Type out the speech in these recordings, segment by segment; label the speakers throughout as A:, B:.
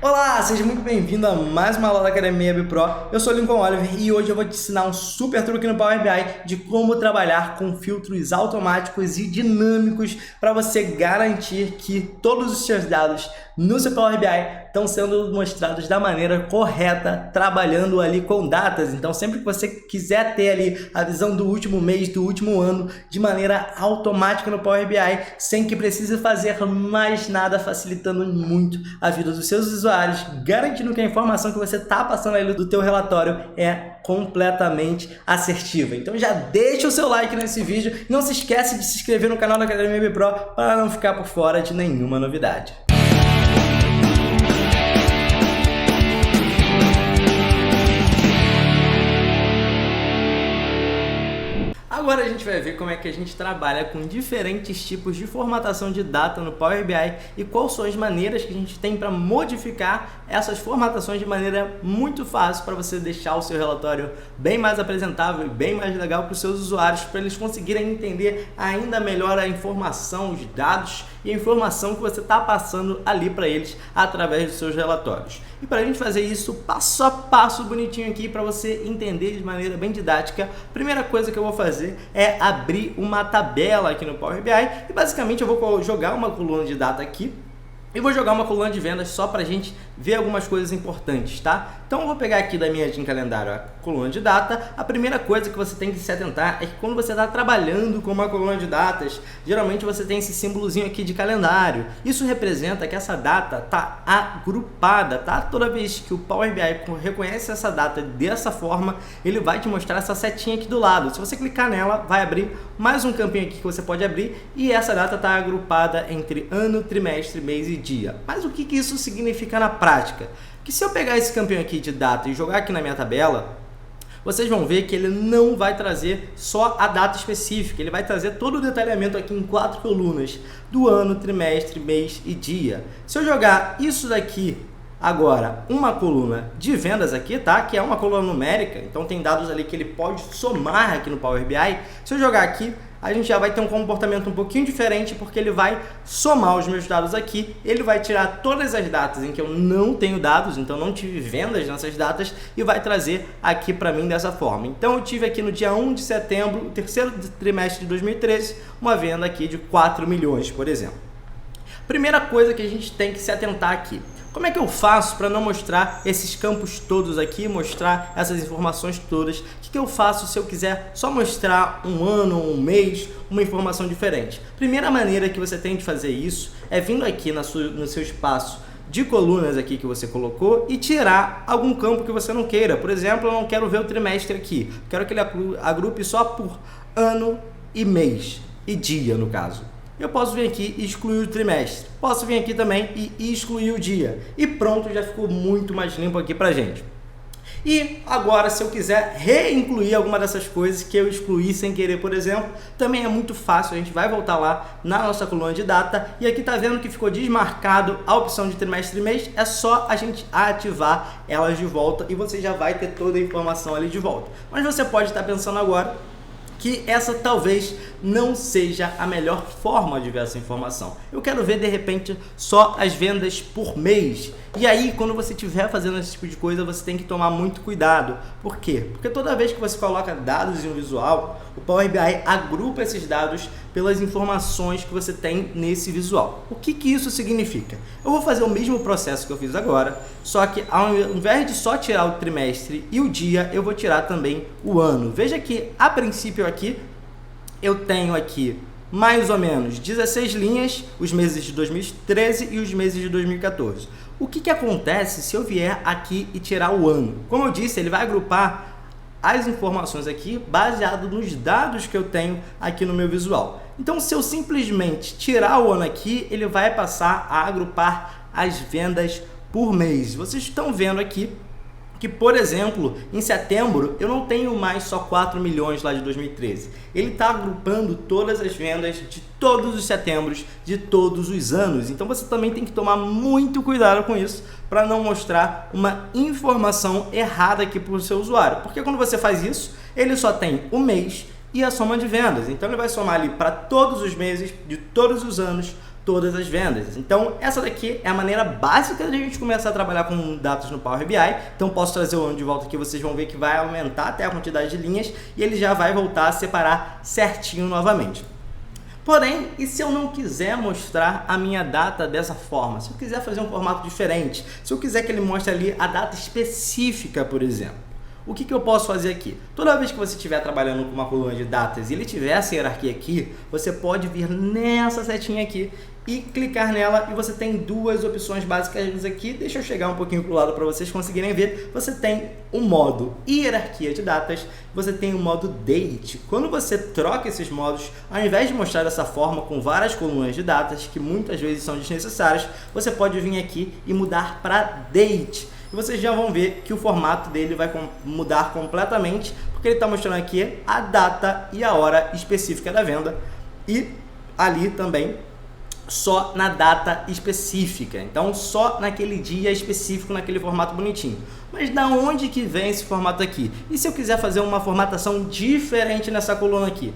A: Olá, seja muito bem-vindo a mais uma aula da Academia BPro. Eu sou o Lincoln Oliver e hoje eu vou te ensinar um super truque no Power BI de como trabalhar com filtros automáticos e dinâmicos para você garantir que todos os seus dados no seu Power BI estão sendo mostrados da maneira correta, trabalhando ali com datas. Então, sempre que você quiser ter ali a visão do último mês, do último ano, de maneira automática no Power BI, sem que precise fazer mais nada, facilitando muito a vida dos seus usuários, garantindo que a informação que você está passando ali do teu relatório é completamente assertiva. Então já deixa o seu like nesse vídeo, não se esquece de se inscrever no canal da Academia BPro para não ficar por fora de nenhuma novidade. Agora a gente vai ver como é que a gente trabalha com diferentes tipos de formatação de data no Power BI e quais são as maneiras que a gente tem para modificar essas formatações de maneira muito fácil para você deixar o seu relatório bem mais apresentável e bem mais legal para os seus usuários, para eles conseguirem entender ainda melhor a informação, os dados e a informação que você está passando ali para eles através dos seus relatórios. E para a gente fazer isso passo a passo bonitinho aqui para você entender de maneira bem didática, a primeira coisa que eu vou fazer é abrir uma tabela aqui no Power BI e basicamente eu vou jogar uma coluna de data aqui e vou jogar uma coluna de vendas só para a gente ver algumas coisas importantes, tá? Então eu vou pegar aqui da minha agenda calendário a coluna de data. A primeira coisa que você tem que se atentar é que quando você está trabalhando com uma coluna de datas, geralmente você tem esse símbolozinho aqui de calendário. Isso representa que essa data está agrupada, tá? Toda vez que o Power BI reconhece essa data dessa forma, ele vai te mostrar essa setinha aqui do lado. Se você clicar nela, vai abrir mais um campinho aqui que você pode abrir e essa data está agrupada entre ano, trimestre, mês e dia. Mas o que isso significa na prática? Que se eu pegar esse campinho aqui de data e jogar aqui na minha tabela, vocês vão ver que ele não vai trazer só a data específica, ele vai trazer todo o detalhamento aqui em 4 colunas do ano, trimestre, mês e dia. Se eu jogar isso daqui agora, uma coluna de vendas aqui, tá? Que é uma coluna numérica, então tem dados ali que ele pode somar aqui no Power BI. Se eu jogar aqui, a gente já vai ter um comportamento um pouquinho diferente, porque ele vai somar os meus dados aqui, ele vai tirar todas as datas em que eu não tenho dados, então não tive vendas nessas datas, e vai trazer aqui para mim dessa forma. Então eu tive aqui no dia 1 de setembro, o terceiro trimestre de 2013, uma venda aqui de 4 milhões, por exemplo. Primeira coisa que a gente tem que se atentar aqui. Como é que eu faço para não mostrar esses campos todos aqui, mostrar essas informações todas? O que eu faço se eu quiser só mostrar um ano, um mês, uma informação diferente? Primeira maneira que você tem de fazer isso é vindo aqui no seu espaço de colunas aqui que você colocou e tirar algum campo que você não queira. Por exemplo, eu não quero ver o trimestre aqui, quero que ele agrupe só por ano e mês, e dia no caso. Eu posso vir aqui e excluir o trimestre, posso vir aqui também e excluir o dia, e pronto, já ficou muito mais limpo aqui pra gente. E agora, se eu quiser reincluir alguma dessas coisas que eu excluí sem querer, por exemplo, também é muito fácil, a gente vai voltar lá na nossa coluna de data, e aqui tá vendo que ficou desmarcado a opção de trimestre e mês, é só a gente ativar elas de volta e você já vai ter toda a informação ali de volta. Mas você pode estar pensando agora que essa talvez não seja a melhor forma de ver essa informação. Eu quero ver, de repente, só as vendas por mês. E aí, quando você estiver fazendo esse tipo de coisa, você tem que tomar muito cuidado. Por quê? Porque toda vez que você coloca dados em um visual, o Power BI agrupa esses dados pelas informações que você tem nesse visual. O que isso significa? Eu vou fazer o mesmo processo que eu fiz agora, só que ao invés de só tirar o trimestre e o dia, eu vou tirar também o ano. Veja que, a princípio aqui, eu tenho aqui mais ou menos 16 linhas, os meses de 2013 e os meses de 2014. O que acontece se eu vier aqui e tirar o ano? Como eu disse, ele vai agrupar as informações aqui baseado nos dados que eu tenho aqui no meu visual. Então, se eu simplesmente tirar o ano aqui, ele vai passar a agrupar as vendas por mês. Vocês estão vendo aqui que, por exemplo, em setembro eu não tenho mais só 4 milhões lá de 2013. Ele está agrupando todas as vendas de todos os setembros de todos os anos. Então você também tem que tomar muito cuidado com isso para não mostrar uma informação errada aqui para o seu usuário. Porque quando você faz isso, ele só tem o mês e a soma de vendas. Então ele vai somar ali para todos os meses de todos os anos todas as vendas. Então essa daqui é a maneira básica de a gente começar a trabalhar com dados no Power BI. Então posso trazer o ano de volta aqui, vocês vão ver que vai aumentar até a quantidade de linhas e ele já vai voltar a separar certinho novamente. Porém, e se eu não quiser mostrar a minha data dessa forma? Se eu quiser fazer um formato diferente, se eu quiser que ele mostre ali a data específica, por exemplo, o que eu posso fazer aqui? Toda vez que você estiver trabalhando com uma coluna de datas e ele tiver essa hierarquia aqui, você pode vir nessa setinha aqui e clicar nela e você tem duas opções básicas aqui. Deixa eu chegar um pouquinho para o lado para vocês conseguirem ver. Você tem o modo hierarquia de datas, você tem o modo date. Quando você troca esses modos, ao invés de mostrar dessa forma com várias colunas de datas, que muitas vezes são desnecessárias, você pode vir aqui e mudar para date. E vocês já vão ver que o formato dele vai mudar completamente, porque ele está mostrando aqui a data e a hora específica da venda e ali também só na data específica, então só naquele dia específico, naquele formato bonitinho. Mas da onde que vem esse formato aqui? E se eu quiser fazer uma formatação diferente nessa coluna aqui?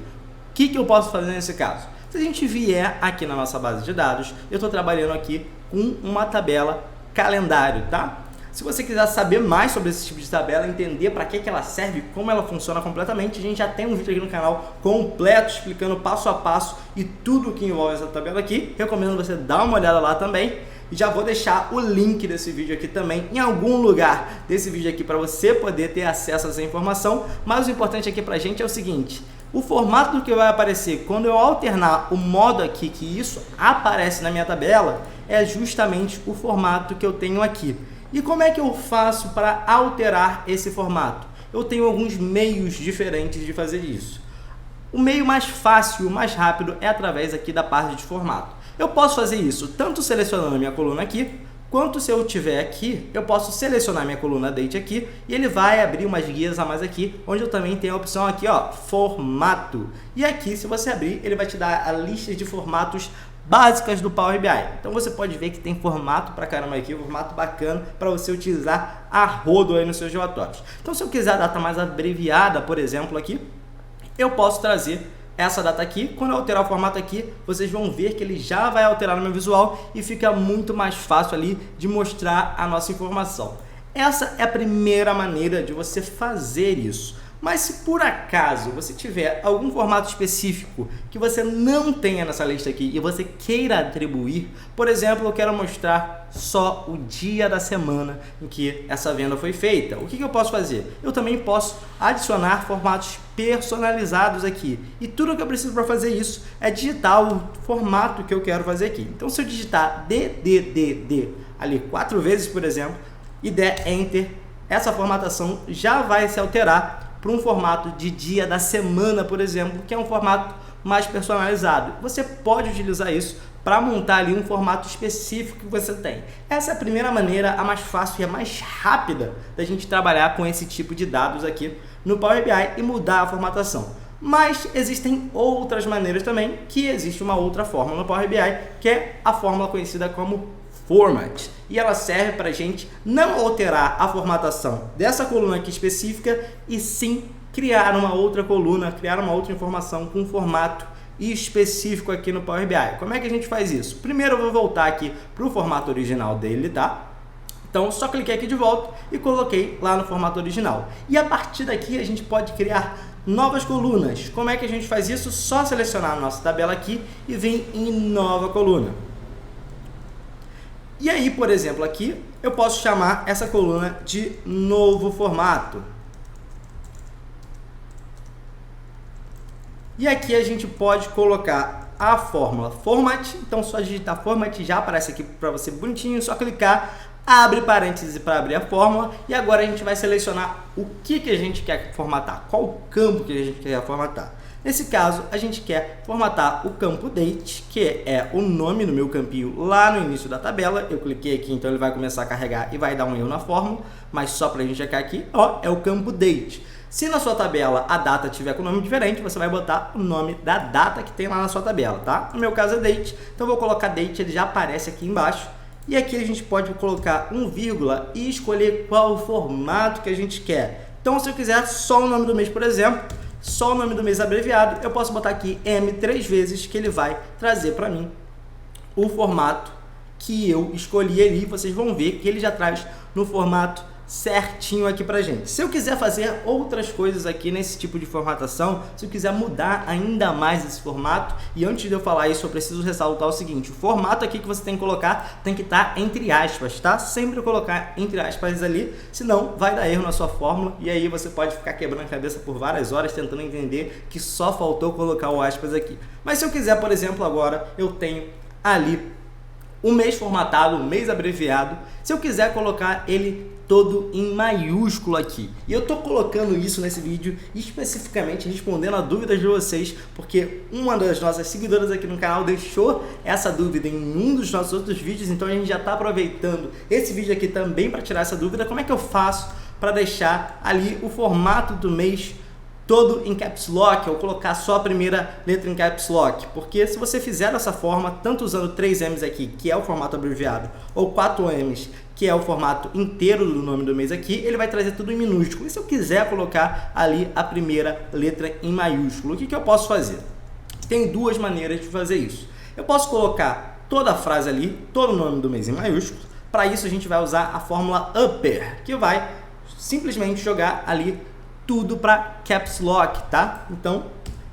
A: O que eu posso fazer nesse caso? Se a gente vier aqui na nossa base de dados, eu estou trabalhando aqui com uma tabela calendário, tá? Se você quiser saber mais sobre esse tipo de tabela, entender para que ela serve, como ela funciona completamente, a gente já tem um vídeo aqui no canal completo explicando passo a passo e tudo que envolve essa tabela aqui. Recomendo você dar uma olhada lá também. E já vou deixar o link desse vídeo aqui também em algum lugar desse vídeo aqui para você poder ter acesso a essa informação. Mas o importante aqui para a gente é o seguinte: o formato que vai aparecer quando eu alternar o modo aqui que isso aparece na minha tabela é justamente o formato que eu tenho aqui. E como é que eu faço para alterar esse formato? Eu tenho alguns meios diferentes de fazer isso. O meio mais fácil, mais rápido, é através aqui da parte de formato. Eu posso fazer isso tanto selecionando a minha coluna aqui, quanto se eu tiver aqui, eu posso selecionar minha coluna date aqui e ele vai abrir umas guias a mais aqui, onde eu também tenho a opção aqui, ó, formato. E aqui, se você abrir, ele vai te dar a lista de formatos básicas do Power BI. Então você pode ver que tem formato pra caramba aqui, um formato bacana para você utilizar a rodo aí nos seus relatórios. Então se eu quiser a data mais abreviada, por exemplo, aqui, eu posso trazer essa data aqui. Quando eu alterar o formato aqui, vocês vão ver que ele já vai alterar no meu visual e fica muito mais fácil ali de mostrar a nossa informação. Essa é a primeira maneira de você fazer isso. Mas se por acaso você tiver algum formato específico que você não tenha nessa lista aqui e você queira atribuir, por exemplo, eu quero mostrar só o dia da semana em que essa venda foi feita. O que eu posso fazer? Eu também posso adicionar formatos personalizados aqui. E tudo que eu preciso para fazer isso é digitar o formato que eu quero fazer aqui. Então se eu digitar DDDD ali 4 vezes, por exemplo, e der Enter, essa formatação já vai se alterar para um formato de dia da semana, por exemplo, que é um formato mais personalizado. Você pode utilizar isso para montar ali um formato específico que você tem. Essa é a primeira maneira, a mais fácil e a mais rápida da gente trabalhar com esse tipo de dados aqui no Power BI e mudar a formatação. Mas existem outras maneiras também, que existe uma outra fórmula no Power BI, que é a fórmula conhecida como Format, e ela serve para a gente não alterar a formatação dessa coluna aqui específica e sim criar uma outra coluna, criar uma outra informação com formato específico aqui no Power BI. Como é que a gente faz isso? Primeiro eu vou voltar aqui para o formato original dele, tá? Então só cliquei aqui de volta e coloquei lá no formato original. E a partir daqui a gente pode criar novas colunas. Como é que a gente faz isso? Só selecionar a nossa tabela aqui e vir em nova coluna. E aí, por exemplo, aqui eu posso chamar essa coluna de novo formato. E aqui a gente pode colocar a fórmula Format. Então, só digitar Format já aparece aqui para você bonitinho. Só clicar, abre parênteses para abrir a fórmula. E agora a gente vai selecionar o que a gente quer formatar, qual campo que a gente quer formatar. Nesse caso, a gente quer formatar o campo Date, que é o nome do meu campinho lá no início da tabela. Eu cliquei aqui, então ele vai começar a carregar e vai dar um erro na fórmula, mas só para a gente checar aqui, ó, é o campo Date. Se na sua tabela a data tiver com nome diferente, você vai botar o nome da data que tem lá na sua tabela, tá? No meu caso é Date, então eu vou colocar Date, ele já aparece aqui embaixo. E aqui a gente pode colocar um vírgula e escolher qual o formato que a gente quer. Então, se eu quiser só o nome do mês, por exemplo, só o nome do mês abreviado, eu posso botar aqui M 3 vezes, que ele vai trazer para mim o formato que eu escolhi ali. Vocês vão ver que ele já traz no formato certinho aqui pra gente. Se eu quiser fazer outras coisas aqui nesse tipo de formatação, se eu quiser mudar ainda mais esse formato, e antes de eu falar isso eu preciso ressaltar o seguinte: o formato aqui que você tem que colocar tem que estar entre aspas, tá? Sempre colocar entre aspas ali, senão vai dar erro na sua fórmula e aí você pode ficar quebrando a cabeça por várias horas tentando entender que só faltou colocar o aspas aqui. Mas se eu quiser, por exemplo, agora eu tenho ali o mês formatado, o mês abreviado, se eu quiser colocar ele todo em maiúsculo aqui. E eu tô colocando isso nesse vídeo especificamente respondendo a dúvidas de vocês, porque uma das nossas seguidoras aqui no canal deixou essa dúvida em um dos nossos outros vídeos, então a gente já está aproveitando esse vídeo aqui também para tirar essa dúvida. Como é que eu faço para deixar ali o formato do mês todo em Caps Lock, ou colocar só a primeira letra em Caps Lock? Porque se você fizer dessa forma, tanto usando 3Ms aqui, que é o formato abreviado, ou 4Ms, que é o formato inteiro do nome do mês aqui, ele vai trazer tudo em minúsculo. E se eu quiser colocar ali a primeira letra em maiúsculo, o que eu posso fazer? Tem duas maneiras de fazer isso. Eu posso colocar toda a frase ali, todo o nome do mês em maiúsculo. Para isso a gente vai usar a fórmula upper, que vai simplesmente jogar ali tudo para Caps Lock, tá? Então,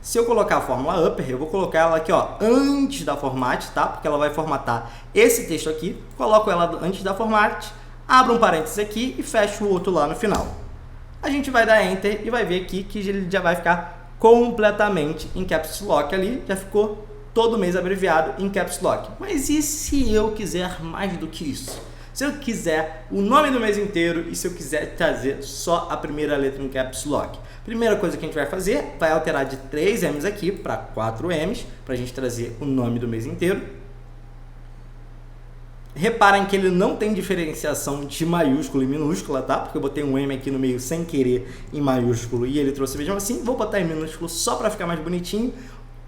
A: se eu colocar a fórmula upper, eu vou colocar ela aqui, ó, antes da format, tá? Porque ela vai formatar esse texto aqui, coloco ela antes da format, abro um parênteses aqui e fecho o outro lá no final. A gente vai dar Enter e vai ver aqui que ele já vai ficar completamente em Caps Lock ali, já ficou todo mês abreviado em Caps Lock. Mas e se eu quiser mais do que isso? Se eu quiser o nome do mês inteiro e se eu quiser trazer só a primeira letra em Caps Lock? Primeira coisa que a gente vai fazer, vai alterar de 3Ms aqui para 4Ms, para a gente trazer o nome do mês inteiro. Reparem que ele não tem diferenciação de maiúsculo e minúscula, tá? Porque eu botei um M aqui no meio sem querer em maiúsculo e ele trouxe mesmo assim. Vou botar em minúsculo só para ficar mais bonitinho.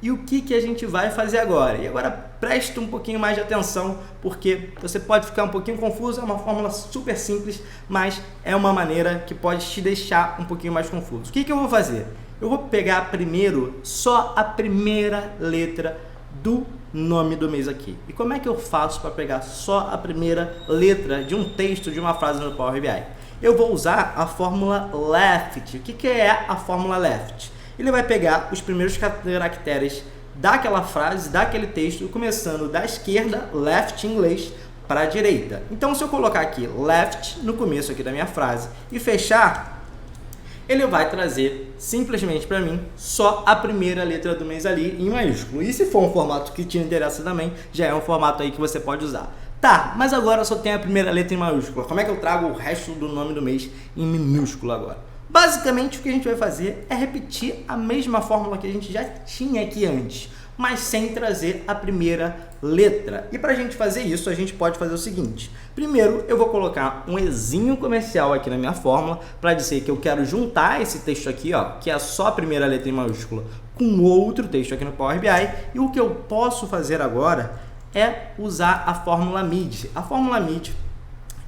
A: E o que a gente vai fazer agora? E agora preste um pouquinho mais de atenção, porque você pode ficar um pouquinho confuso. É uma fórmula super simples, mas é uma maneira que pode te deixar um pouquinho mais confuso. O que eu vou fazer? Eu vou pegar primeiro só a primeira letra do nome do mês aqui. E como é que eu faço para pegar só a primeira letra de um texto, de uma frase no Power BI? Eu vou usar a fórmula left. O que é a fórmula left? Ele vai pegar os primeiros caracteres daquela frase, daquele texto, começando da esquerda, left em inglês, para a direita. Então, se eu colocar aqui left no começo aqui da minha frase e fechar, ele vai trazer simplesmente para mim só a primeira letra do mês ali em maiúsculo. E se for um formato que te interessa também, já é um formato aí que você pode usar. Tá, mas agora eu só tenho a primeira letra em maiúscula. Como é que eu trago o resto do nome do mês em minúsculo agora? Basicamente, o que a gente vai fazer é repetir a mesma fórmula que a gente já tinha aqui antes, mas sem trazer a primeira letra. E para a gente fazer isso, a gente pode fazer o seguinte. Primeiro, eu vou colocar um ezinho comercial aqui na minha fórmula para dizer que eu quero juntar esse texto aqui, ó, que é só a primeira letra em maiúscula, com outro texto aqui no Power BI. E o que eu posso fazer agora é usar a fórmula mid. A fórmula mid,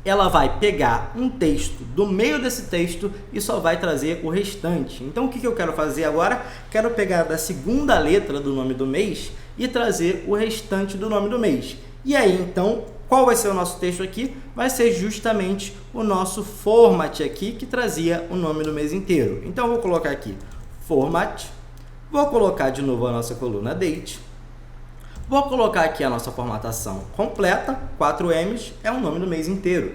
A: ela vai pegar um texto do meio desse texto e só vai trazer o restante. Então, o que eu quero fazer agora? Quero pegar da segunda letra do nome do mês e trazer o restante do nome do mês. E aí, então, qual vai ser o nosso texto aqui? Vai ser justamente o nosso format aqui, que trazia o nome do mês inteiro. Então, eu vou colocar aqui format, vou colocar de novo a nossa coluna date, vou colocar aqui a nossa formatação completa, 4Ms, é o nome do mês inteiro.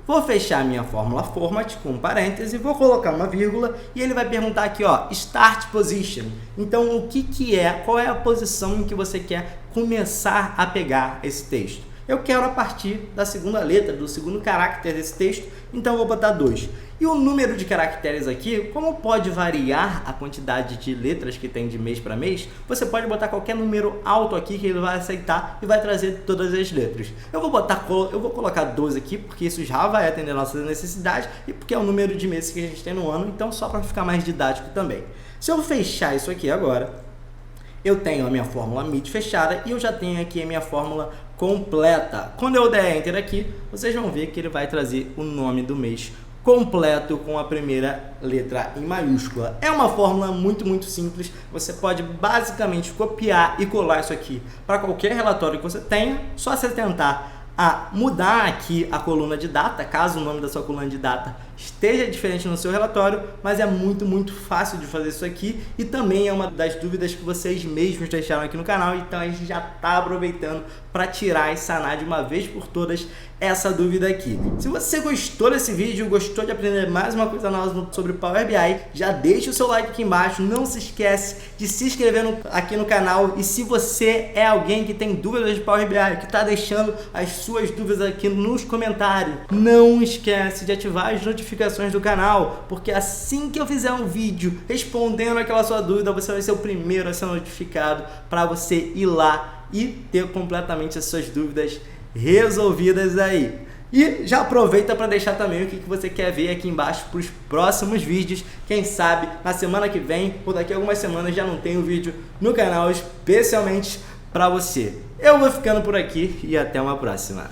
A: Vou fechar a minha fórmula format com um parêntese, vou colocar uma vírgula e ele vai perguntar aqui, ó, start position. Então, o que é, qual é a posição em que você quer começar a pegar esse texto? Eu quero a partir da segunda letra, do segundo caractere desse texto, então eu vou botar 2. E o número de caracteres aqui, como pode variar a quantidade de letras que tem de mês para mês, você pode botar qualquer número alto aqui que ele vai aceitar e vai trazer todas as letras. Eu vou colocar 12 aqui, porque isso já vai atender a nossa necessidade e porque é o número de meses que a gente tem no ano, então só para ficar mais didático também. Se eu fechar isso aqui agora, eu tenho a minha fórmula mid fechada e eu já tenho aqui a minha fórmula completa. Quando eu der Enter aqui, vocês vão ver que ele vai trazer o nome do mês completo com a primeira letra em maiúscula. É uma fórmula muito simples. Você pode basicamente copiar e colar isso aqui para qualquer relatório que você tenha. Só você tentar mudar aqui a coluna de data, caso o nome da sua coluna de data esteja diferente no seu relatório, mas é muito fácil de fazer isso aqui e também é uma das dúvidas que vocês mesmos deixaram aqui no canal, então a gente já está aproveitando para tirar e sanar de uma vez por todas essa dúvida aqui. Se você gostou desse vídeo, gostou de aprender mais uma coisa nova sobre Power BI, já deixa o seu like aqui embaixo, não se esquece de se inscrever aqui no canal e se você é alguém que tem dúvidas de Power BI, que está deixando as suas dúvidas aqui nos comentários, não esquece de ativar as notificações do canal, porque assim que eu fizer um vídeo respondendo aquela sua dúvida, você vai ser o primeiro a ser notificado para você ir lá e ter completamente as suas dúvidas resolvidas aí. E já aproveita para deixar também o que você quer ver aqui embaixo para os próximos vídeos. Quem sabe na semana que vem ou daqui a algumas semanas já não tem um vídeo no canal especialmente para você. Eu vou ficando por aqui e até uma próxima.